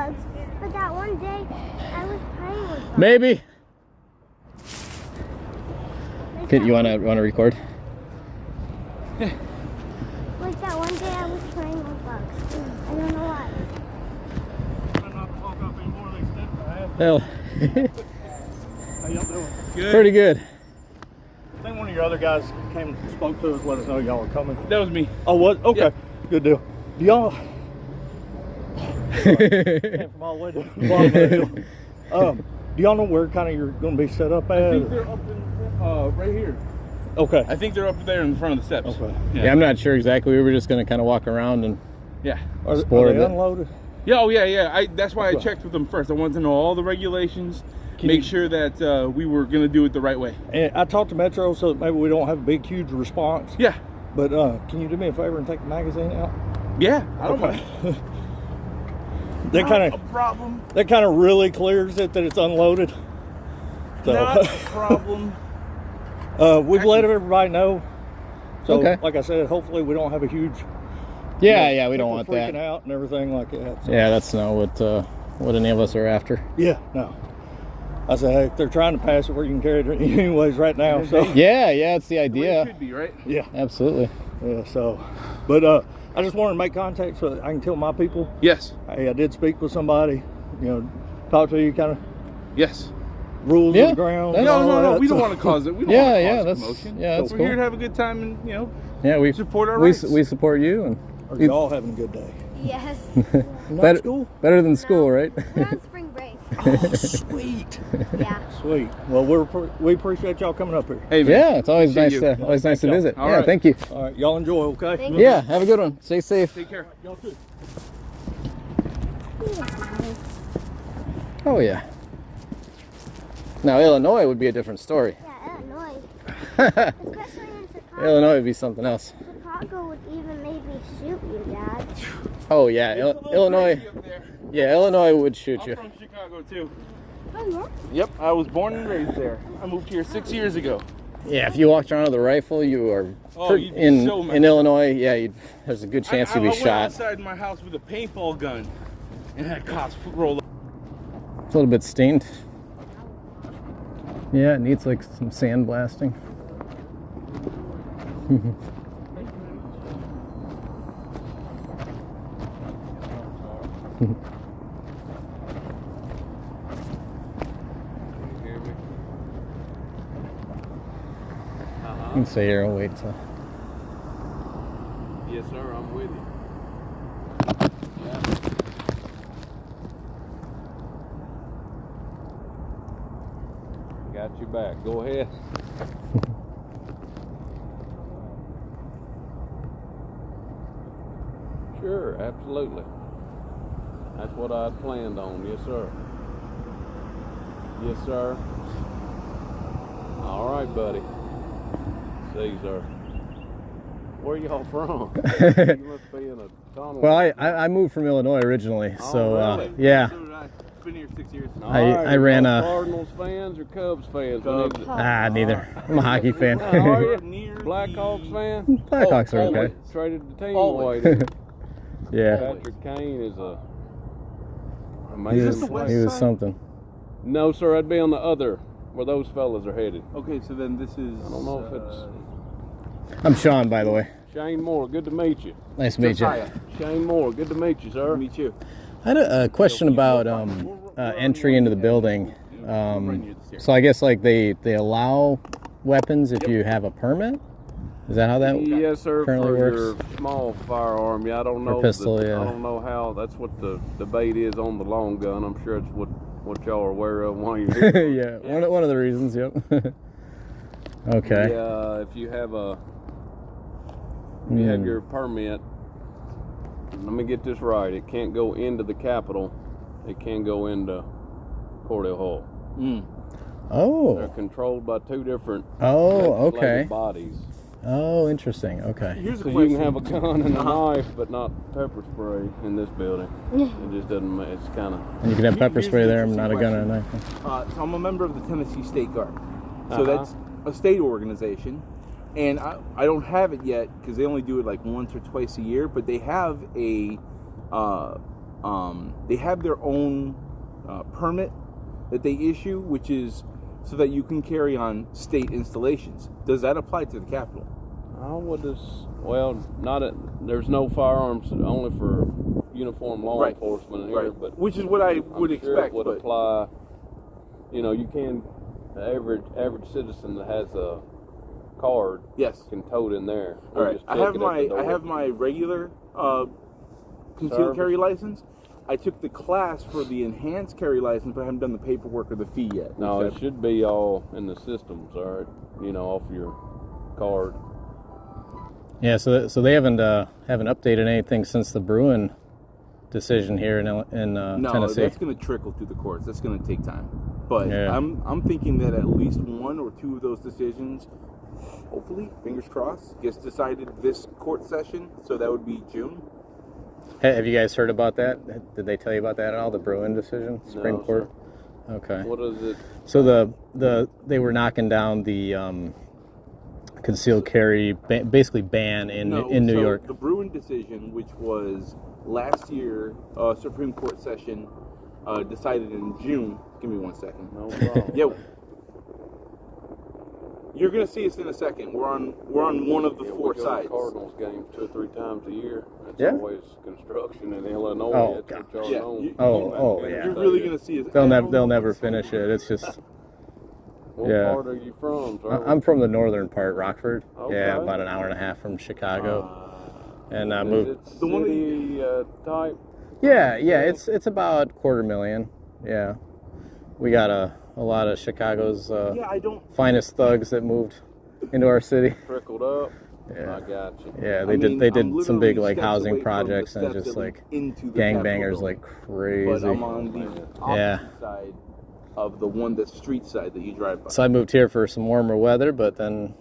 bugs, but that one day I was playing with bugs. Maybe. Like You wanna record? Like that one day I was playing with bugs. I don't know why. I'm not woke up anymore. They steps I have. Well, How y'all doing? Good. pretty good. I think one of your other guys came and spoke to us, let us know y'all were coming. That was me. Oh, what? Okay. Yeah. Good deal. Do y'all came from all the way to the bottom of the hill. Do y'all know where kind of you're going to be set up at? I think they're up in, right here. Okay. I think they're up there in the front of the steps. Okay. Yeah, I'm not sure exactly. We were just gonna kind of walk around and Yeah. Are explore they a bit. unloaded? Yeah. Oh, yeah, yeah. That's why I checked with them first. I wanted to know all the regulations, make sure that we were gonna do it the right way. And I talked to Metro, so that maybe we don't have a big, huge response. Yeah. But can you do me a favor and take the magazine out? Yeah. I don't Okay. mind. That kind Not a problem. of really clears it that it's unloaded. So, Not a problem. we've let everybody know. So, Okay. like I said, hopefully we don't have a huge. yeah, we don't people want freaking that. out and everything like that. So, Yeah, that's not what any of us are after. yeah, no. I said, hey, they're trying to pass it where you can carry it anyways right now. So, Yeah, it's the The way it idea. should be, right? yeah, Absolutely. yeah. So, but I just wanted to make contact so that I can tell my people, Yes. hey, I did speak with somebody. Talk to you, kind of Yes. rules Yeah, of the ground. that's- and all No. that, We don't so- want to cause it. We don't Yeah, want to yeah, cause that's commotion. that's We're cool. here to have a good time and Yeah, we support our we rights. we support you and Are y'all having a good day? Yes. Not better school? better than school, right? We're on spring break. Oh, sweet. Yeah. Sweet. Well, we appreciate y'all coming up here. Hey, man. Yeah, it's always nice Appreciate to always nice to y'all. visit. All Yeah, right. thank you. All right, y'all enjoy, okay? Thank you. Yeah, have a good one. Stay safe. Take care. Y'all too. Oh yeah. Now Illinois would be a different story. Yeah, Illinois. Especially in Chicago. Illinois would be something else. Chicago would even make me shoot you, Dad. Oh yeah, Illinois. Yeah, Illinois would shoot I'm you. from Chicago too. Oh, yeah? Yep, I was born and raised there. I moved here 6 years ago. Yeah, if you walked around with a rifle, you are Oh, you'd be in so messed up. Illinois. Yeah, there's a good chance you'd be I went shot. outside my house with a paintball gun and had cops roll up. It's a little bit stained. Yeah, it needs like some sandblasting. You can stay here and wait till. Yes, sir, I'm with you. Got your back. Go ahead. Sure, absolutely. That's what I had planned on. Yes, sir. Yes, sir. All right, buddy. See, sir. Where y'all from? You must be in a tunnel. Well, I moved from Illinois originally, so really? yeah. So did I. It's been here 6 years. All I ran y'all a- Cardinals fans or Cubs fans? Cubs. Neither. I'm a hockey fan. Are you? Near Blackhawks the- fan? Blackhawks are always. okay. Traded the team Always. away. Yeah, Patrick Kane is a he amazing was, the west player. he was side? something. No, sir, I'd be on the other where those fellas are headed. Okay, so then this is. I don't know if it's I'm Sean, by the way. Shane Moore. Good to meet you. Nice to meet you. Josiah. Shane Moore. Good to meet you, sir. Meet you. I had a question about entry into the building. So I guess like they allow weapons if you have a permit. Is that how that? Yes, sir. currently For works? your small firearm, yeah, I don't know. pistol, yeah. I don't know how. That's what the debate is on the long gun. I'm sure it's what y'all are aware of while you're here. Yeah, one of the reasons. Yep. Okay. Yeah, if you have your permit, let me get this right. It can't go into the Capitol. It can go into Cordell Hall. They're Oh. controlled by two different Oh. legislative Okay. bodies. Oh, interesting. Okay. Here's a So you question. can have a gun and a knife, but not pepper spray in this building. It just doesn't. It's kind of. And you can have pepper Here's spray the there, interesting not a gun and a knife. So I'm a member of the Tennessee State Guard. So Uh-huh. that's a state organization. And I don't have it yet because they only do it like once or twice a year, but they have a they have their own permit that they issue, which is so that you can carry on state installations. Does that apply to the Capitol? There's no firearms only for uniform law enforcement here, but which is what I would I'm sure expect. it would apply. You can, the average citizen that has a card can tote in there. All right. I have my regular concealed carry license. I took the class for the enhanced carry license, but I haven't done the paperwork or the fee yet. No, it should be all in the systems, all right? Off your card. Yeah, so they haven't updated anything since the Bruin decision here in Tennessee. No, that's going to trickle through the courts. That's going to take time. But yeah. I'm thinking that at least one or two of those decisions, hopefully, fingers crossed, gets decided this court session. So that would be June. Hey, have you guys heard about that? Did they tell you about that at all? The Bruin decision, Supreme Court. Sir. Okay. What is it? So they were knocking down the concealed carry basically ban in New York. The Bruin decision, which was last year Supreme Court session, decided in June. Give me 1 second. No problem. Yo. You're gonna see us in a second. We're on one of the four sides. Cardinals games 2 or 3 times a year. That's Yeah. always construction in Illinois. Oh, That's God. what Yeah. y'all You- know. Yeah. You're really gonna see us. They'll never finish it. It's just. What Yeah. part are you from, sir? I'm from the northern part, Rockford. Okay. Yeah, about an hour and a half from Chicago. And I Is moved. it city type? Yeah, it's about 250,000. Yeah, we got a lot of Chicago's I don't. finest thugs that moved into our city. Trickled up? Yeah. I got you. Yeah, I mean, they I'm did some literally big like steps housing away from the projects and steps just that like lead into the gangbangers Capitol like But crazy. I'm on the Yeah. opposite side of the one that's street side that you drive by. So I moved here for some warmer weather, but then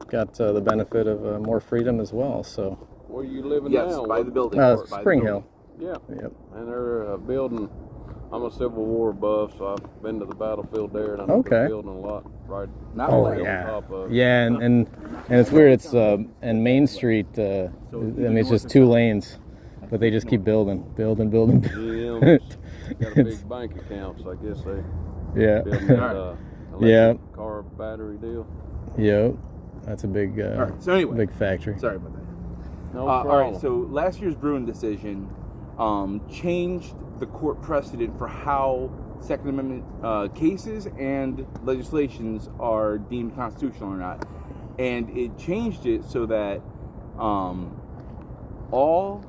got the benefit of more freedom as well. So Where you living Yes, now? by the building. uh, By the Spring building. Hill. Yeah. Yep. And they're building. I'm a Civil War buff, so I've been to the battlefield there, and I know Okay. they're building a lot right. Not Oh like- yeah, top of- yeah, and it's weird. It's and Main Street. I mean, it's just 2 lanes, but they just keep building. GM's got a big bank account, so I guess they Yeah. building that Yeah. electric car battery deal. Yep. That's a big, All right. So anyway, big factory. sorry about that. No All problem. right. So last year's Bruin decision changed the court precedent for how Second Amendment cases and legislations are deemed constitutional or not, and it changed it so that all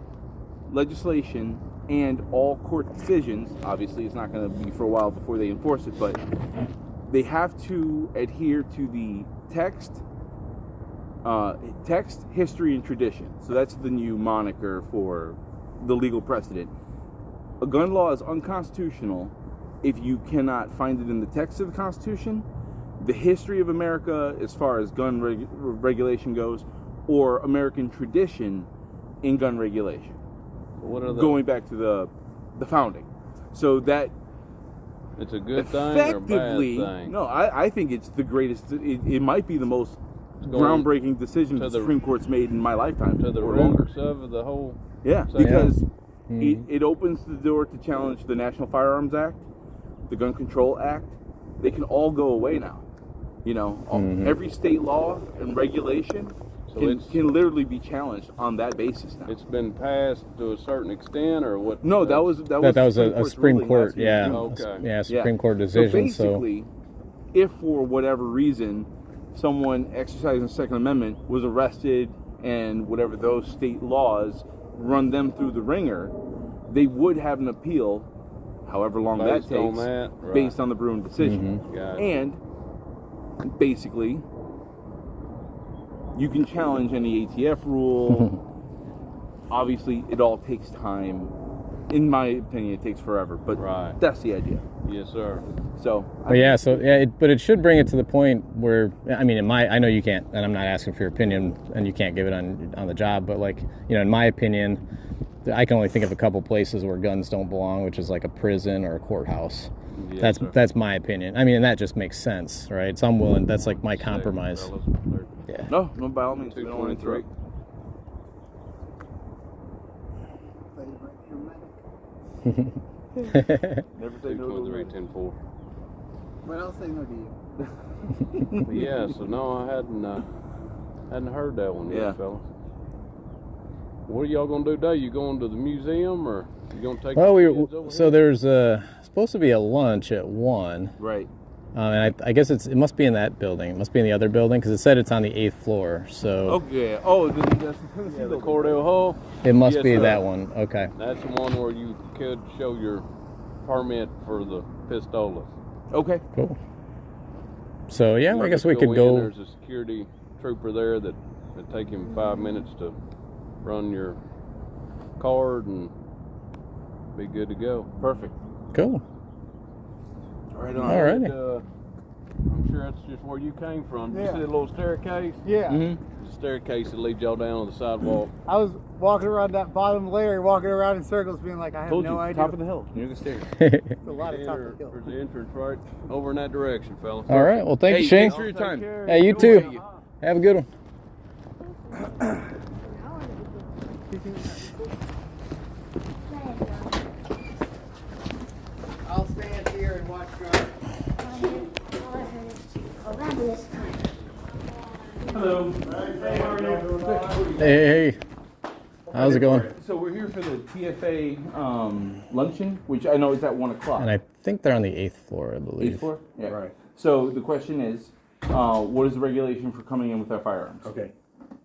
legislation and all court decisions, obviously it's not going to be for a while before they enforce it, but they have to adhere to the text, history, and tradition. So that's the new moniker for the legal precedent. A gun law is unconstitutional if you cannot find it in the text of the Constitution, the history of America as far as gun regulation goes, or American tradition in gun regulation. What are the, Going back to the founding. So that it's a good thing or a effectively, bad thing? no, I think it's the greatest. It might be the most going groundbreaking decision to the Supreme Court's made in my lifetime, To the or longer. roots of the whole. Yeah, So- because Mhm. it opens the door to challenge the National Firearms Act, the Gun Control Act. They can all go away now. Mhm. Every state law and regulation So can literally be challenged on that basis now. It's been passed to a certain extent, or what? No, that was a Supreme ruling Court, last year. yeah, Okay. yeah, Supreme Court So decision. So, basically, if for whatever reason someone exercising the Second Amendment was arrested and whatever those state laws run them through the ringer, they would have an appeal, however long Based that on takes, that, right. based on the Bruin decision. Got it. And basically, you can challenge any ATF rule. Obviously, it all takes time. In my opinion, it takes forever, but Right. that's the idea. Yes, sir. So, but yeah, but it should bring it to the point where, I mean, I know you can't, and I'm not asking for your opinion, and you can't give it on the job, but like, in my opinion, I can only think of a couple places where guns don't belong, which is like a prison or a courthouse. Yes, sir. That's my opinion. I mean, and that just makes sense, right? So I'm willing. That's like my compromise. Fellas, they're Yeah. no, by all means, we don't want to 223. interrupt. Never say no to 223, a 10-4. But I'll say no to you. But yeah, so no, I hadn't heard that one Yeah. yet, fellas. What are y'all gonna do today? You going to the museum or you gonna take? Well, the kids over so here? there's supposed to be a lunch at 1. Right. And I guess it must be in that building. It must be in the other building because it said it's on the 8th floor. So Okay. Oh, that's the Tennessee the building. Cordell Hall. it must Yes, be sir. that one. Okay. That's the one where you could show your permit for the pistolas. Okay. Cool. So yeah, You I guess just we could in, go. There's a security trooper there that take him 5 minutes to run your card and be good to go. Perfect. Cool. Right All on. right. And, I'm sure that's just where you came from. Did you Yeah. see a little staircase? Yeah. Mm-hmm. There's a staircase that leads y'all down on the sidewalk. I was walking around that bottom layer, walking around in circles, being like, I have Told no you, idea. top of the hill, near the stairs. It's a lot of top of the hill. There's the entrance right over in that direction, fellas. All right. Well, thank Hey, you, Shane. thanks for your time. Hey, you too. Have a good one. I'll stand here and watch guard. Hello. Hey. How's it going? So we're here for the TFA luncheon, which I know is at 1 o'clock. And I think they're on the 8th floor, I believe. 8th floor? Yeah. Right. So the question is, what is the regulation for coming in with our firearms? Okay.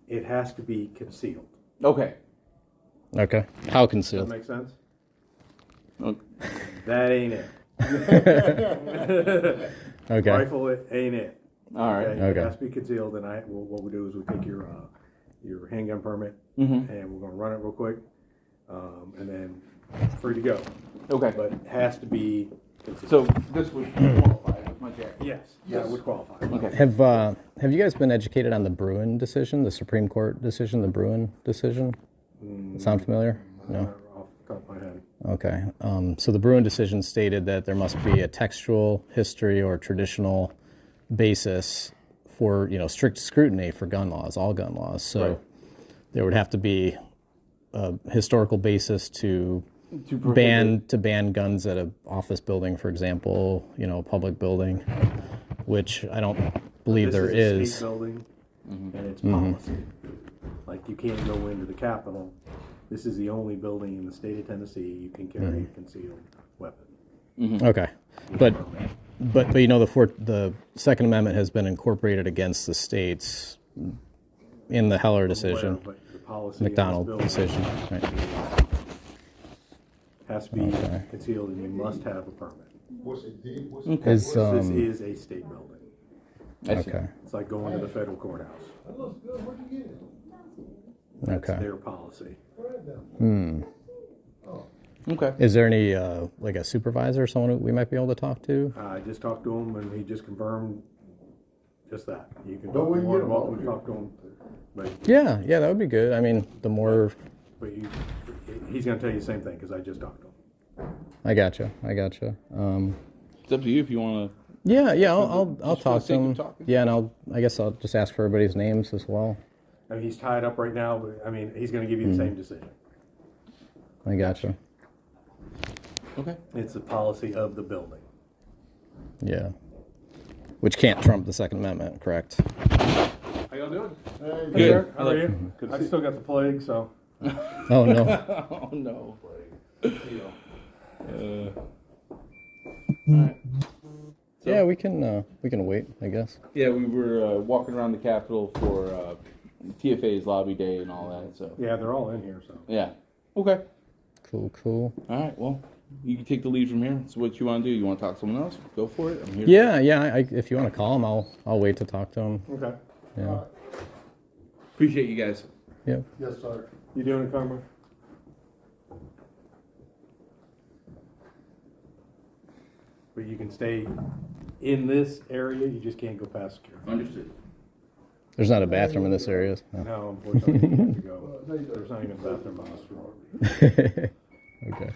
It has to be concealed. Okay. Okay. How Does that concealed? make sense? Okay. That ain't it. Okay. Rifle it ain't it. All right. It Okay. has to be concealed, and what we do is we take your handgun permit, Mm-hmm. and we're going to run it real quick, and then free to go. Okay. But it has to be concealed. So this would qualify with my jacket. yes, that would qualify. Okay. Have you guys been educated on the Bruin decision, the Supreme Court decision, the Bruin decision? Sound familiar? No. Off the top of my head. Okay. So the Bruin decision stated that there must be a textual, history, or traditional basis for strict scrutiny for gun laws, all gun laws. So Right. there would have to be a historical basis to To prohibit- ban guns at an office building, for example, a public building, which I don't believe there This is a is. state building, and it's policy. Like you can't go into the Capitol. This is the only building in the state of Tennessee you can carry a concealed weapon. Okay, but the Second Amendment has been incorporated against the states in the Heller decision, But the policy in this McDonald building decision. Right. has to be concealed, and you must have a permit. Is This is a state building. I see. okay. It's like going to the federal courthouse. That's Okay. their policy. Okay. Is there any like a supervisor, someone we might be able to talk to? I just talked to him, and he just confirmed just that. You can talk more about what we talked to him, but Yeah, that would be good. I mean, the more he's going to tell you the same thing because I just talked to him. I gotcha. It's up to you if you want to. Yeah, I'll Just for the talk to sake of him. talking. Yeah, and I guess I'll just ask for everybody's names as well. I mean, he's tied up right now, but I mean, he's going to give you the same decision. I gotcha. Okay. It's the policy of the building. Yeah. Which can't trump the Second Amendment, correct? How y'all doing? Good. Good. How are you? I still got the plague, so. Oh no. Oh no. Yeah, we can wait, I guess. Yeah, we were walking around the Capitol for TFA's lobby day and all that. So Yeah, they're all in here, so. yeah. Okay. Cool. All right. Well, you can take the lead from here. So what you want to do? You want to talk to someone else? Go for it. I'm here. Yeah. If you want to call him, I'll wait to talk to him. Okay. Yeah. Appreciate you guys. Yep. Yes, sir. You doing it, Carmen? But you can stay in this area, you just can't go past security. Understood. There's not a bathroom in this area. No. No, unfortunately, you have to go. There's not even a bathroom on this floor. Okay.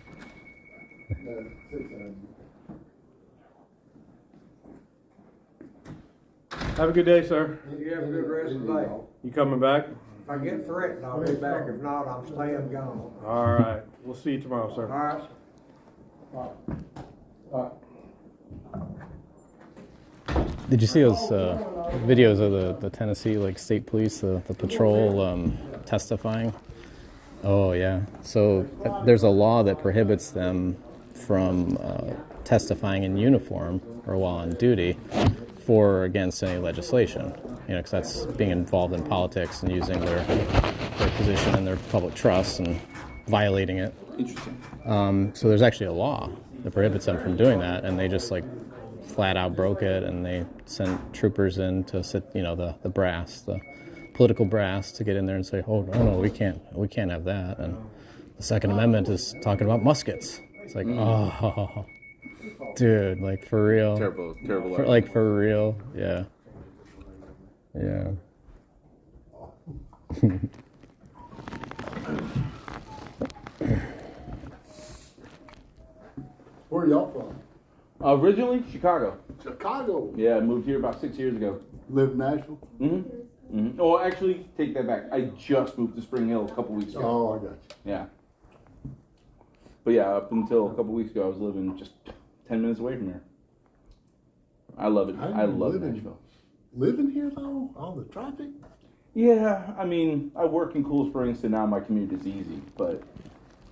Have a good day, sir. You have a good rest of the day. You coming back? If I get threatened, I'll be back. If not, I'm staying gone. All right. We'll see you tomorrow, All sir. right? Did you see those videos of the Tennessee like state police, the patrol testifying? Oh yeah. So there's a law that prohibits them from testifying in uniform or while on duty for or against any legislation. You know, because that's being involved in politics and using their position and their public trust and violating it. Interesting. So there's actually a law that prohibits them from doing that, and they just like flat out broke it, and they sent troopers in to sit, you know, the brass, the political brass, to get in there and say, oh no, we can't have that. And the Second Amendment is talking about muskets. It's like, oh, dude, like for real. Terrible. Like for real, yeah. Yeah. Where are y'all from? Originally, Chicago. Chicago. Yeah, I moved here about 6 years ago. Live in Nashville? Oh, actually, take that back. I just moved to Spring Hill a couple weeks ago. Oh, I got you. Yeah. But yeah, up until a couple weeks ago, I was living just 10 minutes away from here. I love it. I love Nashville. Living here, though? All the traffic? Yeah, I mean, I work in Cool Springs, so now my commute is easy. But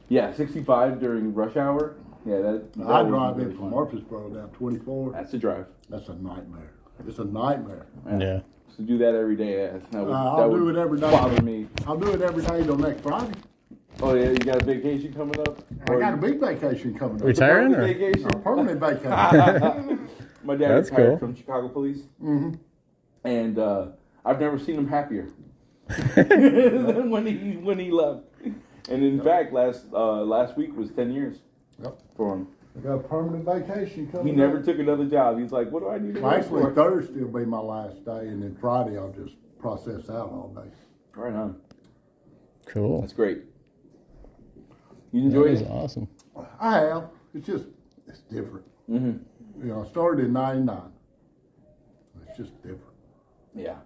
yeah, 65 during rush hour. Yeah, that I would be drive really in from fun. Murfreesboro down 24. That's a drive. That's a nightmare. It's a nightmare. Yeah. To do that every day, that would, I'll do it every day. bother me. I'll do it every day till next Friday. Oh yeah, you got a vacation coming up? I got a big vacation coming up. Retiring or? Vacation? A permanent vacation. My dad That's retired cool. from Chicago Police, Mm-hmm. and I've never seen him happier than when he left. And in fact, last week was 10 years Yep. for him. I got a permanent vacation coming He up. never took another job. He's like, what do I need to Well, work actually, for? Thursday will be my last day, and then Friday I'll just process out all day. Right on. Cool. That's great. You enjoy That is it? awesome. I have. It's different. Mm-hmm. You know, I started in 99. It's just different. Yeah.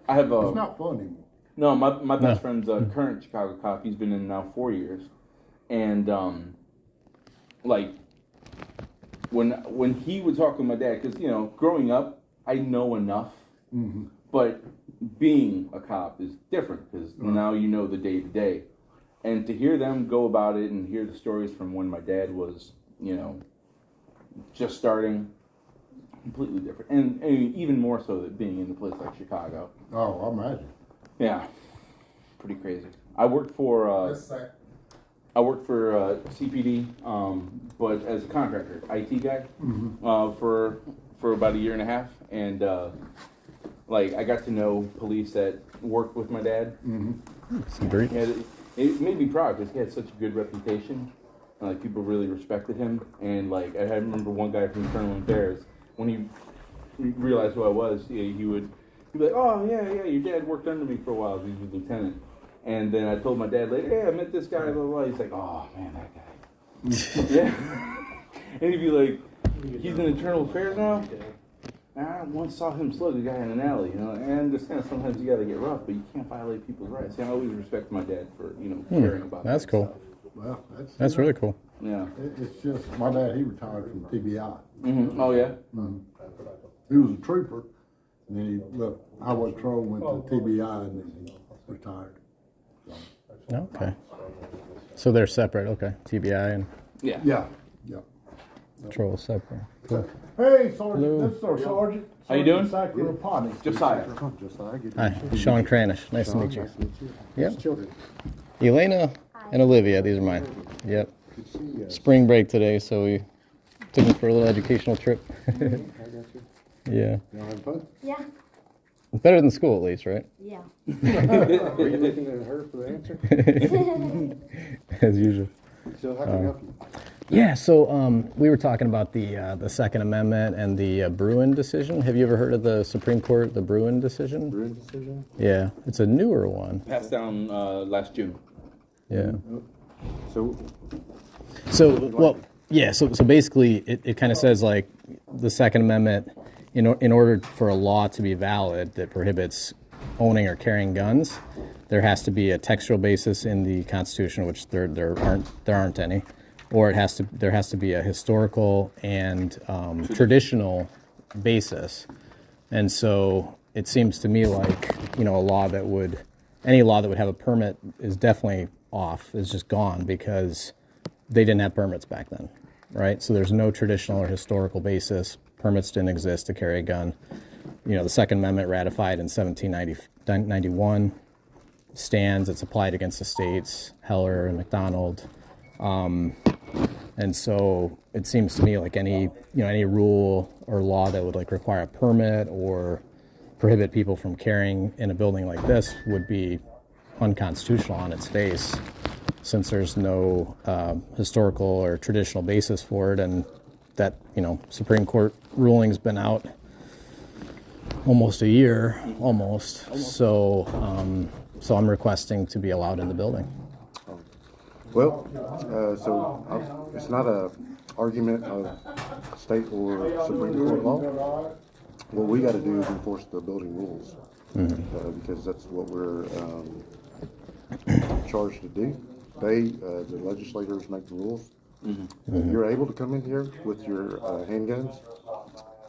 I have It's not fun anymore. No, my best friend's a current Chicago cop. He's been in now 4 years, and like when he would talk with my dad, because you know, growing up, I know enough, but being a cop is different because now you know the day to day, and to hear them go about it and hear the stories from when my dad was, you know, just starting, completely different, and even more so that being in a place like Chicago. Oh, I imagine. Yeah, pretty crazy. I worked for CPD, but as a contractor, IT guy, for about a year and a half, and like I got to know police that worked with my dad. Great. It made me proud because he had such a good reputation. Like people really respected him, and like I remember one guy from Internal Affairs when he realized who I was, he would. He'd be like, oh, yeah, your dad worked under me for a while. He was a lieutenant. And then I told my dad later, hey, I met this guy, blah, blah, blah. He's like, oh, man, that guy. Yeah. And he'd be like, he's in Internal Affairs now? I once saw him slug a guy in an alley, you know. And I understand sometimes you got to get rough, but you can't violate people's rights. And I always respect my dad for, you know, caring about That's that cool. stuff. Well, That's really cool. Yeah. It's just, my dad, he retired from TBI. Oh, yeah? He was a trooper, and then he left Highway Patrol, went to TBI, and then he retired. Okay. So they're separate. Okay. TBI and Yeah. Yeah. patrol is separate. Cool. Hey, Sergeant, Hello. this is our Sergeant. How you doing? Josiah. Hi, Sean Cranish. Nice to meet you. Yep. Children. Elena and Olivia. These are mine. Yep. Spring break today, so we took them for a little educational trip. Yeah. You having fun? Yeah. Better than school, at least, right? Yeah. Are you looking at her for the answer? As usual. So how can I help you? Yeah. So we were talking about the Second Amendment and the Bruin decision. Have you ever heard of the Supreme Court, the Bruin decision? Bruin decision? Yeah. It's a newer one. Passed down last June. Yeah. So, So, well, yeah, so basically it kind of says like the Second Amendment, in order for a law to be valid that prohibits owning or carrying guns, there has to be a textual basis in the Constitution, which there aren't any, or there has to be a historical and traditional basis. And so it seems to me like, you know, any law that would have a permit is definitely off, is just gone, because they didn't have permits back then, right? So there's no traditional or historical basis. Permits didn't exist to carry a gun. You know, the Second Amendment, ratified in 1791, stands. It's applied against the states, Heller and McDonald. And so it seems to me like any rule or law that would like require a permit or prohibit people from carrying in a building like this would be unconstitutional on its face, since there's no historical or traditional basis for it, and that, you know, Supreme Court ruling's been out almost a year, So I'm requesting to be allowed in the building. Well, it's not a argument of state or Supreme Court law. What we got to do is enforce the building rules, because that's what we're charged to do. The legislators make the rules. You're able to come in here with your handguns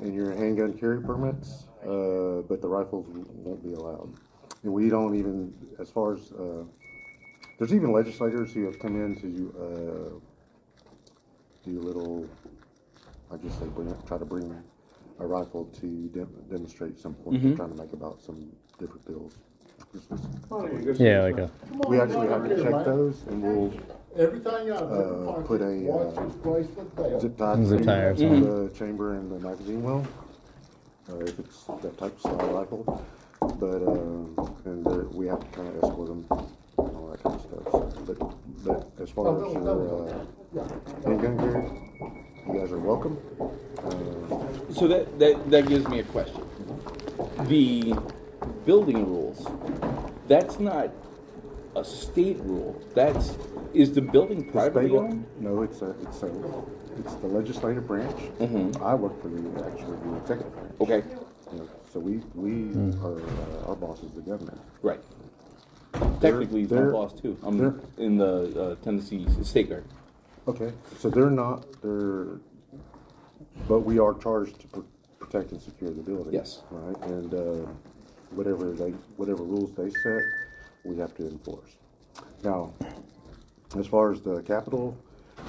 and your handgun carry permits, but the rifles won't be allowed. And we don't even, as far as there's even legislators who have come in to do a little, I guess they try to bring a rifle to demonstrate some point they're trying to make about some different bills. Yeah, like a. We actually have to check those, and we'll put a zip tie to the chamber and the magazine well, if it's that type of style rifle. But and we have to kind of escort them, all that kind of stuff. But as far as your handgun gear, you guys are welcome. So that gives me a question. The building rules, that's not a state rule. Is the building privately owned? No, it's the legislative branch. I work for the executive branch. Okay. You know, so we are our boss is the governor. Right. Technically, he's my boss too. I'm in the Tennessee State Guard. Okay, so but we are charged to protect and secure the building. Yes. Right, and whatever rules they set, we have to enforce. Now, as far as the Capitol,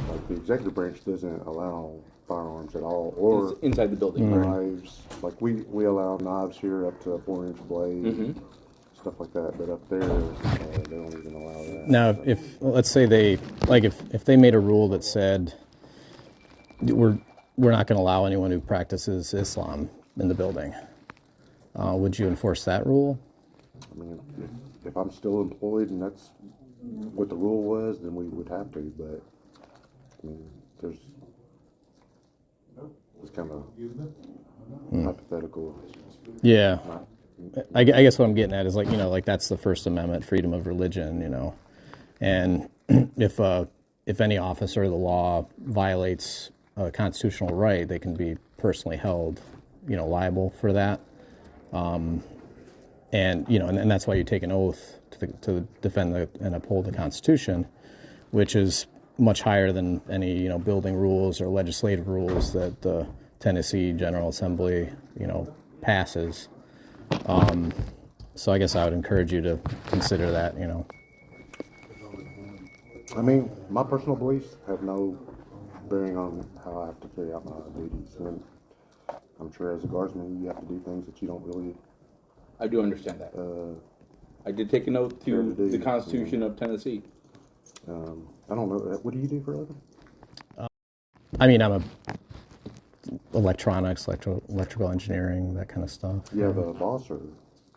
like the executive branch doesn't allow firearms at all, or it's inside the building. Knives. Like we allow knives here up to a 4-inch blade, stuff like that. But up there, they don't even allow that. Now, let's say if they made a rule that said we're not going to allow anyone who practices Islam in the building, would you enforce that rule? I mean, if I'm still employed and that's what the rule was, then we would have to. But I mean, it's kind of hypothetical. Yeah. I guess what I'm getting at is like that's the First Amendment, freedom of religion, and if any officer of the law violates a constitutional right, they can be personally held, liable for that. And that's why you take an oath to defend and uphold the Constitution, which is much higher than any building rules or legislative rules that the Tennessee General Assembly passes. So I guess I would encourage you to consider that. I mean, my personal beliefs have no bearing on how I have to carry out my duties, and I'm sure as a guardsman you have to do things that you don't really. I do understand that. I did take an oath to the Constitution of Tennessee. I don't know. What do you do for a living? I mean, I'm electronics, electrical engineering, that kind of stuff. You have a boss, or?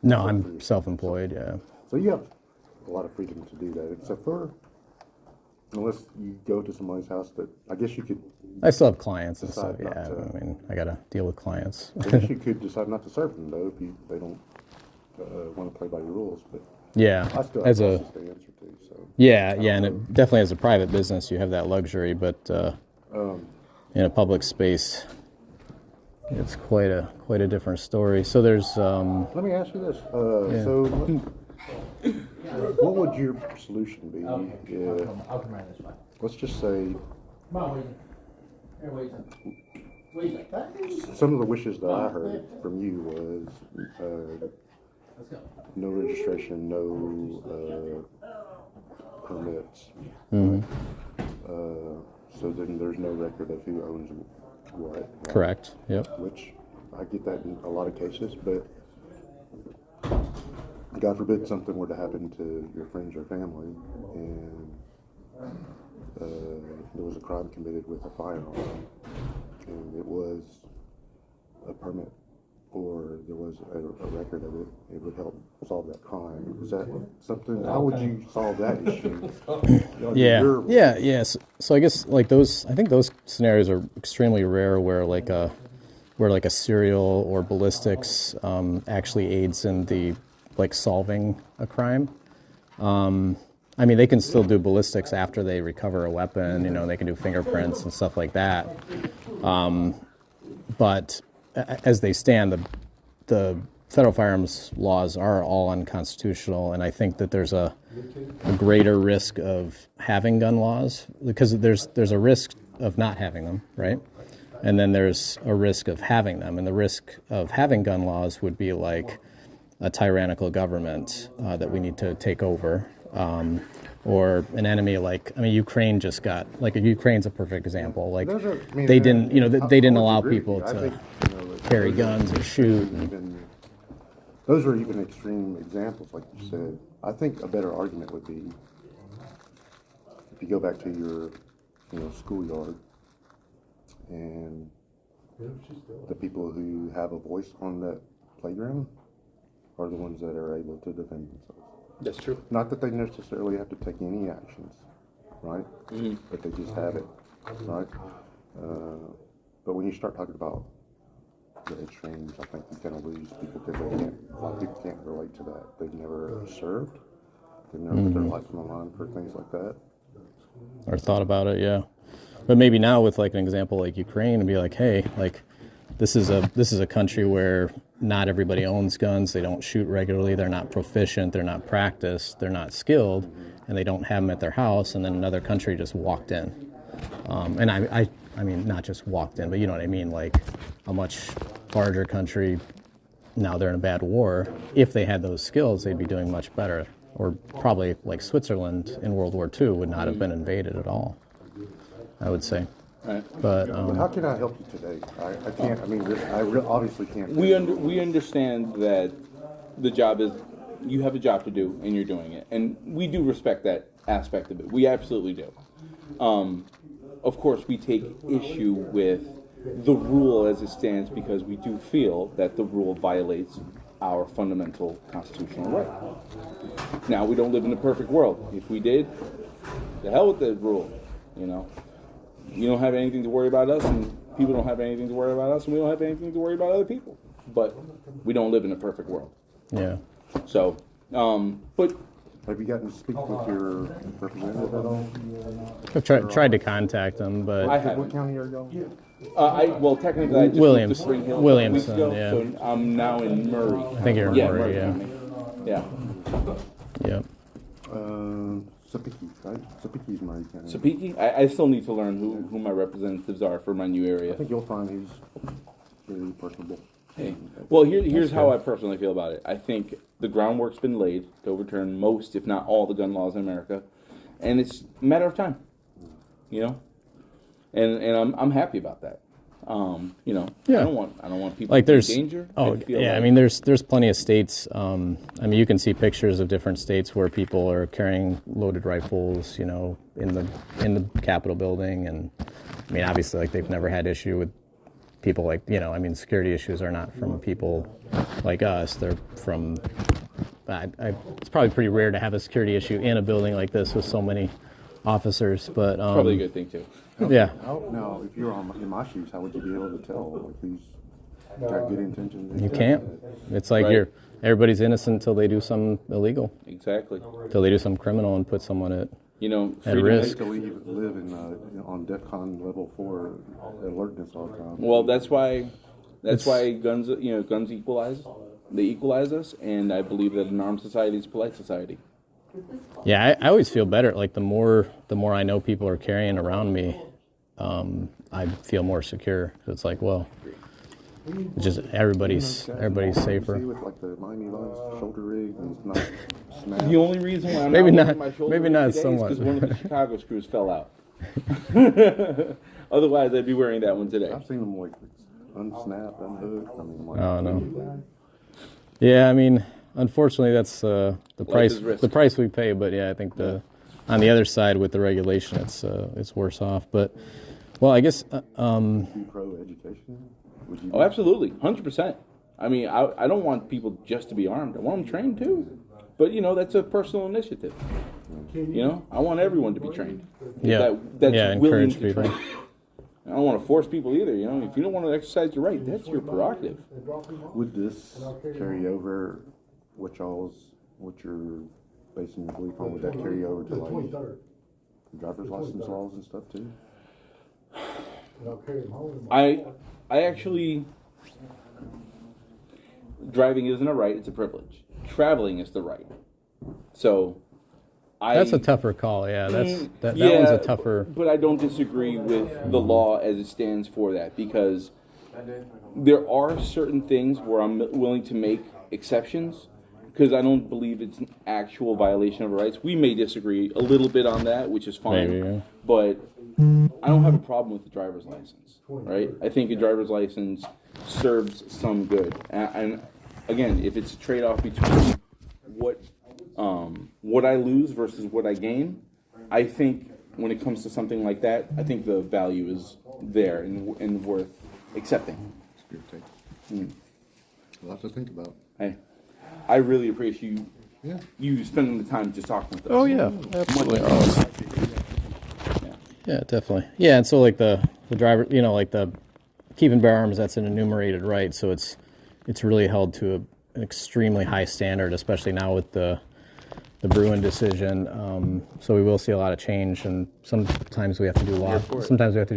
No, I'm self-employed. Yeah. So you have a lot of freedom to do that, except for unless you go to somebody's house that I guess you could. I still have clients and stuff. decide Yeah, not to- I mean, I got to deal with clients. I guess you could decide not to serve them though if they don't want to play by your rules. But Yeah, I still have as bosses a to answer to. So yeah, and it definitely as a private business you have that luxury, but in a public space, it's quite a different story. So there's let me ask you this. So what would your solution be if, let's just say, Some of the wishes that I heard from you was no registration, no permits. So then there's no record of who owns what. Right? Correct. Yep. Which I get that in a lot of cases, but God forbid something were to happen to your friends or family, and there was a crime committed with a firearm, and it was a permit, or there was a record of it, it would help solve that crime. Is that something? How would you solve that issue? Yeah. So I guess like those, I think those scenarios are extremely rare, where like a serial or ballistics actually aids in the like solving a crime. I mean, they can still do ballistics after they recover a weapon. You know, they can do fingerprints and stuff like that. But as they stand, the federal firearms laws are all unconstitutional, and I think that there's a greater risk of having gun laws, because there's a risk of not having them, right? And then there's a risk of having them, and the risk of having gun laws would be like a tyrannical government that we need to take over, or an enemy like, I mean, Ukraine just got, like, Ukraine's a perfect example. Like, they didn't allow people to carry guns or shoot. Those are even extreme examples, like you said. I think a better argument would be if you go back to your, schoolyard, and the people who have a voice on that playground are the ones that are able to defend themselves. That's true. Not that they necessarily have to take any actions, right? Mm-hmm. But they just have it, right? But when you start talking about the extremes, I think you kind of lose people, because a lot of people can't relate to that. They've never served. They've never put their life on the line for things like that. Or thought about it, yeah. But maybe now with like an example like Ukraine, and be like, hey, like this is a country where not everybody owns guns. They don't shoot regularly. They're not proficient. They're not practiced. They're not skilled, and they don't have them at their house. And then another country just walked in, and I mean, not just walked in, but you know what I mean. Like a much larger country. Now they're in a bad war. If they had those skills, they'd be doing much better. Or probably like Switzerland in World War II would not have been invaded at all, I would say. Right. But how can I help you today? I can't. I mean, obviously can't. We understand that the job is, you have a job to do and you're doing it, and we do respect that aspect of it. We absolutely do. Of course, we take issue with the rule as it stands, because we do feel that the rule violates our fundamental constitutional right. Now, we don't live in a perfect world. If we did, the hell with the rule, You don't have anything to worry about us, and people don't have anything to worry about us, and we don't have anything to worry about other people. But we don't live in a perfect world. Yeah. So, but... Have you gotten to speak with your representative at all? I've tried to contact them, but... I haven't. What county are you Well, technically, I just moved to Spring Hill Williamson, 2 weeks ago, yeah. so I'm now in Murray. I think you're in Murray, County. Yeah. Yep. Sapiki, right? Sapiki's Murray County. Sapiki? I still need to learn who my representatives are for my new area. I think you'll find he's very personable. Hey. Well, here's how I personally feel about it. I think the groundwork's been laid to overturn most, if not all, the gun laws in America, and it's a matter of time. And I'm happy about that. Yeah. I don't want people like to be in danger. I mean, there's plenty of states. I mean, you can see pictures of different states where people are carrying loaded rifles, in the Capitol building, and I mean, obviously, like they've never had issue with people like, I mean, security issues are not from people like us. They're from. It's probably pretty rare to have a security issue in a building like this with so many officers, but probably a good thing too. Yeah. Now, if you're in my shoes, how would you be able to tell if he's got good intentions? You can't. It's like everybody's innocent until they do something illegal. Exactly. Until they do something criminal and put someone at risk. To live on DEFCON level 4 alertness all the time. Well, that's why guns equalize. They equalize us, and I believe that an armed society is a polite society. Yeah, I always feel better. Like the more I know people are carrying around me, I feel more secure. It's like, well, it's just everybody's safer. With like the Miami Vice shoulder rig and not snap. The only reason why I'm Maybe not not- wearing my shoulder maybe rig not today somewhat. is because one of the Chicago screws fell out. Otherwise, I'd be wearing that one today. I've seen them like unsnap, unhook. I mean, like, Oh no. Yeah, I mean, unfortunately, that's the price. is risk. The price we pay. But yeah, I think on the other side with the regulation, it's worse off. But well, I guess. you pro education? Would you? Oh, absolutely, 100%. I mean, I don't want people just to be armed. I want them trained too. But that's a personal initiative. I want everyone to be trained. Yeah. That's Yeah, willing encourage to people. train. I don't want to force people either. If you don't want to exercise your right, that's your prerogative. Would this carry over what you're basing your belief on? Would that carry over to like driver's license laws and stuff too? I actually, driving isn't a right; it's a privilege. Traveling is the right. So, That's a tougher call. Yeah, that yeah, one's a tougher. But I don't disagree with the law as it stands for that, because there are certain things where I'm willing to make exceptions, because I don't believe it's an actual violation of our rights. We may disagree a little bit on that, which is fine. Maybe, yeah. But I don't have a problem with the driver's license, right? I think a driver's license serves some good. And again, if it's a trade-off between what I lose versus what I gain, I think when it comes to something like that, I think the value is there and worth accepting. A lot to think about. Hey, I really appreciate you spending the time just talking with us. Oh yeah, absolutely. Yeah, definitely. Yeah, and so like the driver, like the keep and bear arms, that's an enumerated right, so it's really held to an extremely high standard, especially now with the Bruin decision. So we will see a lot of change, and sometimes we have to do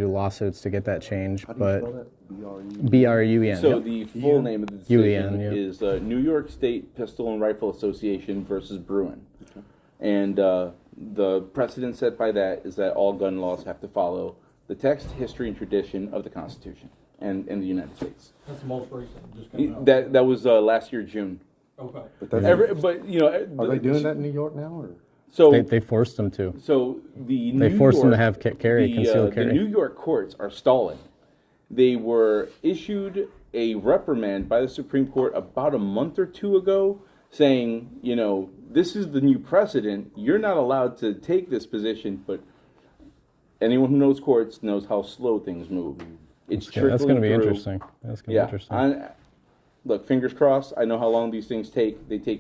lawsuits to get that change. How do but you spell that? BRUEN. So yep. the full name of the decision UEN, yep. is New York State Pistol and Rifle Association versus Bruin. Okay. And the precedent set by that is that all gun laws have to follow the text, history, and tradition of the Constitution and the United States. That's the most recent. Just came out. That was last year, June. Okay. But that's, Are they doing that in New York now, or? So They forced them to. So They forced them to have concealed carry. The New York courts are stalling. They were issued a reprimand by the Supreme Court about a month or two ago, saying, this is the new precedent. You're not allowed to take this position, but anyone who knows courts knows how slow things move. It's That's going to be through. interesting. That's going to be interesting. Look, fingers crossed. I know how long these things take.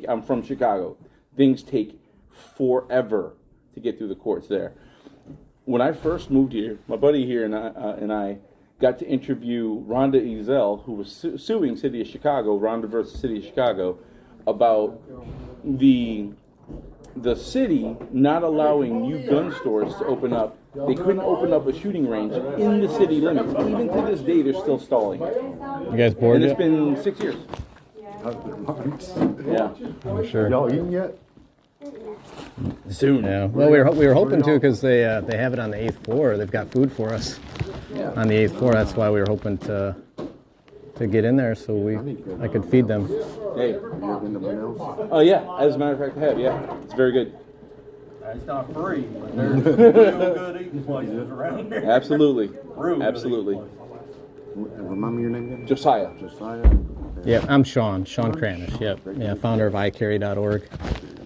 I'm from Chicago. Things take forever to get through the courts there. When I first moved here, my buddy here and I got to interview Rhonda Ezel, who was suing City of Chicago, Rhonda versus City of Chicago, about the city not allowing new gun stores to open up. They couldn't open up a shooting range in the city limits. Even to this day, they're still stalling. You guys bored And it's yet? been 6 years. Yeah. I'm sure. Y'all eating yet? Soon. Yeah. Well, we were hoping to, because they have it on the 8th floor. They've got food for us on the 8th floor. That's why we were hoping to get in there so I could feed them. Hey. You ever been to Brunel's? Oh yeah. As a matter of fact, I have. Yeah. It's very good. It's not free, but there's real good eating places around here. Absolutely. Real good Absolutely. eating places. Remind me your name again? Josiah. Josiah? Yep, I'm Sean Cranish. Yep. Yeah, founder of iCarry.org.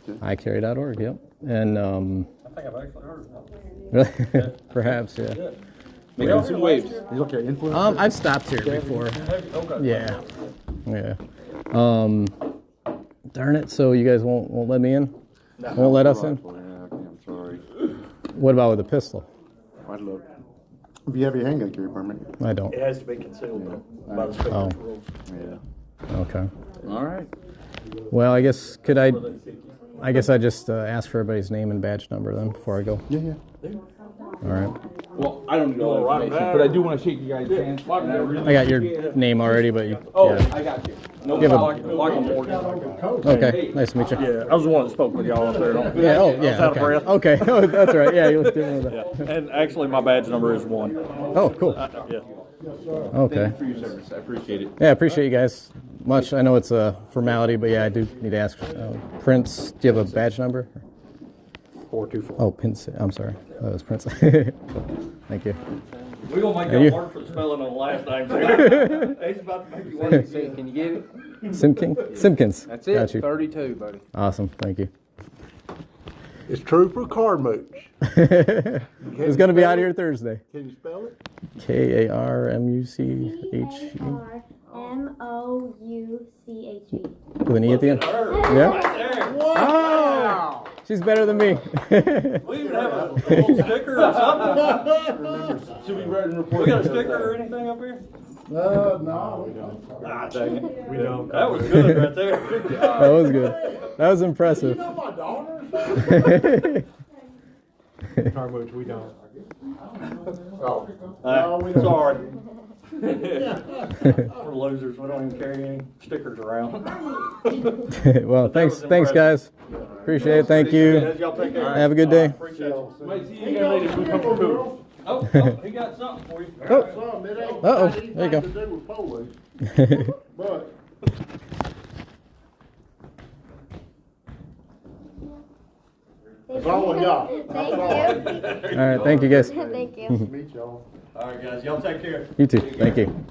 iCarry.org, yep. And I think I've actually heard of that. perhaps, yeah. Making some waves. He's okay, influencer? I've stopped here before. Okay. Yeah. Yeah. Darn it, so you guys won't let me in? Won't let us in? Yeah, I'm sorry. What about with a pistol? I'd love. If you have your handgun carry permit. I don't. It has to be concealed though, by the state rules. Yeah. Okay. All right. Well, I guess I just ask for everybody's name and badge number then before I go. Yeah. All right. Well, I don't need all that information, but I do want to shake you guys' hands. And I really I got your appreciate it. name already, but you. Oh, yeah. I got you. No You have a- problem. Okay, nice to meet you. Yeah, I was the one that spoke with y'all up there. Yeah, oh, I was yeah, out okay. of breath. Okay, oh, that's right. Yeah, you didn't know that. And actually, my badge number is 1. Oh, cool. Yeah. Okay. For your service, I appreciate it. Yeah, I appreciate you guys much. I know it's a formality, but yeah, I do need to ask. Prince, do you have a badge number? 424. Oh, Prince. I'm sorry. That was Prince. Thank you. We're going to make And you? y'all work for the spelling on the last name, too. He's about to make you work. Can you get it? Simpkins. That's it. Got you. 32, buddy. Awesome. Thank you. It's Trooper Carmouche. It's going to be out here Thursday. Can you spell it? Karmuche. Carmouche. With an E at the end? Yeah? Wow! She's better than me. We even have a little sticker or something. Should we write and report? We got a sticker or anything up here? No, we don't. Ah, dang it. We don't. That was good right there. That was good. That was impressive. You know my daughter? Carmouche, we don't. Oh. Sorry. We're losers. We don't even carry any stickers around. Well, thanks guys. Appreciate it. Thank you. Y'all take care. Have a good day. Appreciate you. Might see you guys later. We come for food. Oh, he got something for you. Oh. Some, it ain't Uh-oh, got there you anything go. to do with police, but it's all of y'all. Thank you. All right. Thank you guys. Thank you. Meet y'all. All right, guys. Y'all take care. You too. Thank you.